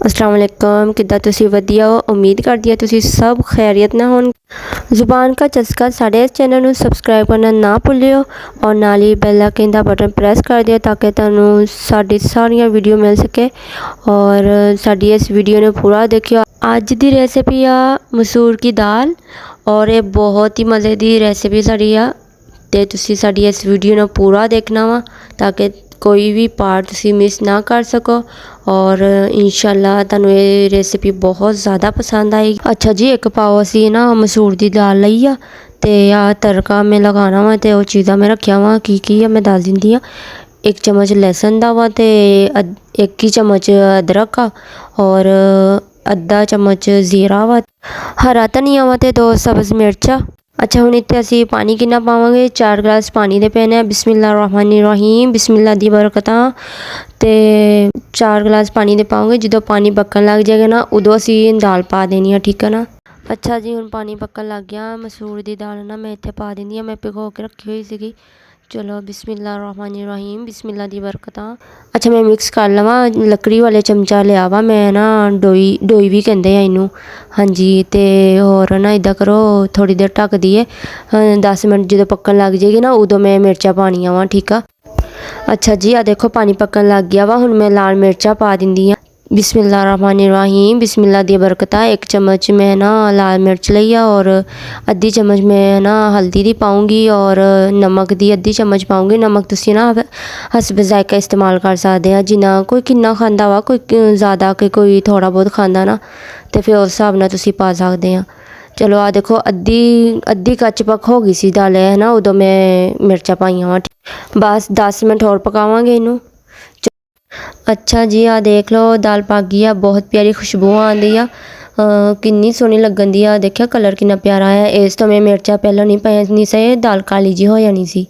अस्सलाम वालेकुम किद्दां तुसीं वधिया हो। उम्मीद करदी हां तुसीं सब खैरियत ना होन। ज़ुबान का चस्का साढ़े इस चैनल नूं सबसक्राइब करना ना भुल्लिओ और नाल ही बैल आइकन दा बटन प्रेस कर दिओ ताकि तुहानूं साडी सारियां वीडियो मिल सके और साडी इस वीडियो नूं पूरा देखिओ। अज दी रेसिपी आ मसूर की दाल और ये बहुत ही मज़े की रेसिपी साड़ी आ ते तुसीं साडी इस वीडियो नूं पूरा देखना वा ताकि कोई भी पार्ट तुसीं मिस ना कर सको और इंशाल्लाह तुहानूं ये रेसिपी बहुत ज़्यादा पसंद आएगी। अच्छा जी, एक पाव असीं ना मसूर की दाल लई आ ते आ तड़का मैं लगाना वा ते वो चीज़ां मैं रखिया वा की आ मैं दस दिंदी आ। एक चम्मच लहसुन दा वा ते एक ही चम्मच अदरक आ और अद्धा चम्मच जीरा वा, हरा धनिया वा ते 2 सब्ज़ मिर्चा। अच्छा हुण इत्थे असीं पानी किन्ना पावांगे, 4 गिलास पानी दे पैने। बिस्मिल्लाहिर्रहमानिर्रहीम, बिस्मिल्लाह दी बरकतां ते 4 गिलास पानी दे पाओगे। जो पानी पक्कन लग जाएगा ना उदों असीं दाल पा देनी है, ठीक है ना। अच्छा जी, हुण पानी पक्कन लग गया। मसूर दी दाल ना मैं इत्थे पा दिंदी आं, मैं भिगो के रखी हुई सीगी। चलो बिस्मिल्लाहिर्रहमानिर्रहीम, बिस्मिल्लाह दी बरकतां। अच्छा मैं मिक्स कर लवां, लकड़ी वाले चमचा लिया वा मैं ना, डोई भी कहंदे आ इनू। हाँ जी, ते होर ना इदा करो थोड़ी देर ढक दिए 10 मिनट जो पक्कन लग जाएगी ना उदों मैं मिर्चा पानिया वा, ठीक आ। अच्छा जी, आ देखो पानी पक्कन लग गया वा। हुण मैं लाल मिर्चा पा दिंदी आं। बिस्मिल्लाहिर्रहमानिर्रहीम, बिस्मिल्लाह दी बरकतां। 1 चम्मच मैं ना लाल मिर्च लई आ और आधी चम्मच मैं ना हल्दी दी पाऊँगी और नमक दी आधी चम्मच पाऊँगी। नमक तुसीं ना हसब ज़ायका इस्तेमाल कर सकदे आ, जिन्ना कोई किन्ना खांदा वा, कोई ज़्यादा कोई थोड़ा बहुत खांदा ना, ते फिर उस हिसाब नाल तुसीं पा सकदे आ। चलो आ देखो अद्धी कच्च पक हो गई सी दाल है ना, उदों मैं मिर्चा पाइयां वा। बस 10 मिनट होर पकावांगे इनू। अच्छा जी, आ देख लो दाल पक गई आ, बहुत प्यारी खुशबू आंदी आ, किन्नी सोहनी लगन दी आ। देखिया कलर किन्ना प्यारा है। इस तो मैं मिर्चा पहले नहीं पाई नहीं से दाल काली जी हो जानी सी।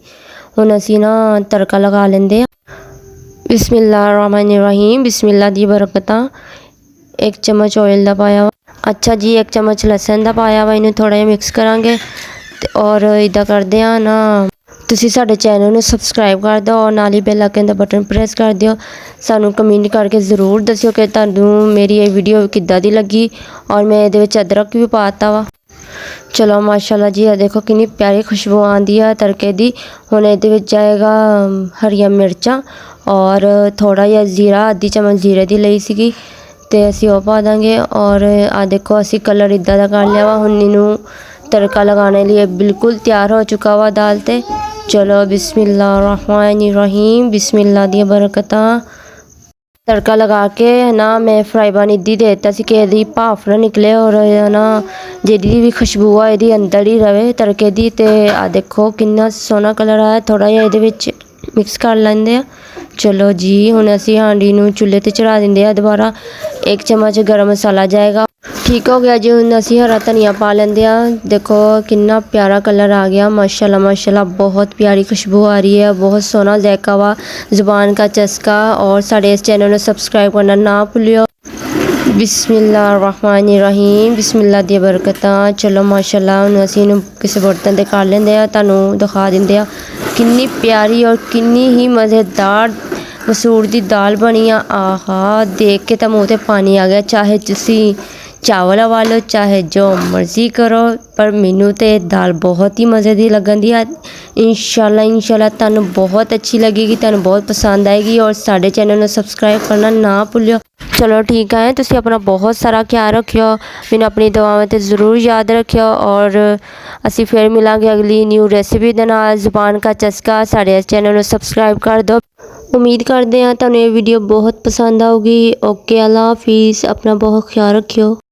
हुण असीं ना तड़का लगा लेंदे आ। बिस्मिल्लाहिर्रहमानिर्रहीम, बिस्मिल्लाह दी बरकतां। 1 चम्मच ऑयल दा पाया वा। अच्छा जी, 1 चम्मच लहसुन दा पाया वा। इनू थोड़ा जिहा मिक्स करांगे और इदा करदे आ ना, तुसीं साडे चैनल नूं सबसक्राइब कर दो और नाल ही बैल आइकन दा बटन प्रेस कर दिओ। सानूं कमेंट करके ज़रूर दस्सिओ कि तुहानूं मेरी ये वीडियो किद्दां दी लगी और मैं इहदे विच अदरक भी पाता वा। चलो माशाल्लाह जी, आ देखो किन्नी प्यारी खुशबू आंदी है तड़के दी। हुण इहदे विच जाएगा हरियां मिर्चां और थोड़ा जिहा जीरा, आधी चम्मच जीरे दी लई सीगी ते असीं ओह पा दांगे। और आ देखो असीं कलर इदां दा कर लिया वा। हुण इनू तड़का लगाने लिए बिल्कुल तैयार हो चुका वा दाल ते। चलो बिस्मिल्लाहिर्रहमानिर्रहीम, बिस्मिल्लाह दी बरकतां। तड़का लगा के ना मैं फ्राई पैन इद्दी दे दित्ता सी कि इहदी भाफ ना निकले और ना जेह्ड़ी भी खुशबू आ इहदी अंदर ही रवे तड़के दी। ते आ देखो किन्ना सोहना कलर आया। थोड़ा जिहा इहदे विच मिक्स कर लैंदे आ। चलो जी, हुण असीं हांडी नूं चुल्हे ते चढ़ा दिंदे आ दोबारा। 1 चम्मच गरम मसाला जाएगा। ठीक हो गया जी, हुण असीं हरा धनिया पा लेंदे आ। देखो किन्ना प्यारा कलर आ गया, माशाल्लाह माशाल्लाह, बहुत प्यारी खुशबू आ रही है, बहुत सोहना जायका वा, ज़ुबान का चस्का। और साडे इस चैनल नूं सबसक्राइब करना ना भुल्लिओ। बिस्मिल्लाहिर्रहमानिर्रहीम, बिस्मिल्लाह दी बरकतां। चलो माशाल्लाह, हुण असीं इहनूं किसी बर्तन ते कर लैंदे आ, तुहानूं दिखा दिंदे आ किन्नी प्यारी और किन्नी ही मज़ेदार मसूर दी दाल बनी आ। आहा, देख के तो मूँह ते पानी आ गया। चाहे तुसीं चावल वालो चाहे जो मर्ज़ी करो, पर मैनू तो दाल बहुत ही मज़े की लगन दी है। इंशाल्लाह तुहानूं बहुत अच्छी लगेगी, तुहानूं बहुत पसंद आएगी और साडे चैनल नूं सबसक्राइब करना ना भुल्लिओ। चलो ठीक है, तुसीं अपना बहुत सारा ख्याल रखियो, मैनूं अपनी दुआवां ते ज़रूर याद रखियो और असीं फिर मिलांगे अगली न्यू रेसिपी दे नाल। ज़ुबान का चस्का साडे चैनल नूं सबसक्राइब कर दो। उम्मीद करते हैं तुहानूं ये वीडियो बहुत पसंद आऊगी। ओके, अल्लाह हाफिज़, अपना बहुत ख्याल रखियो।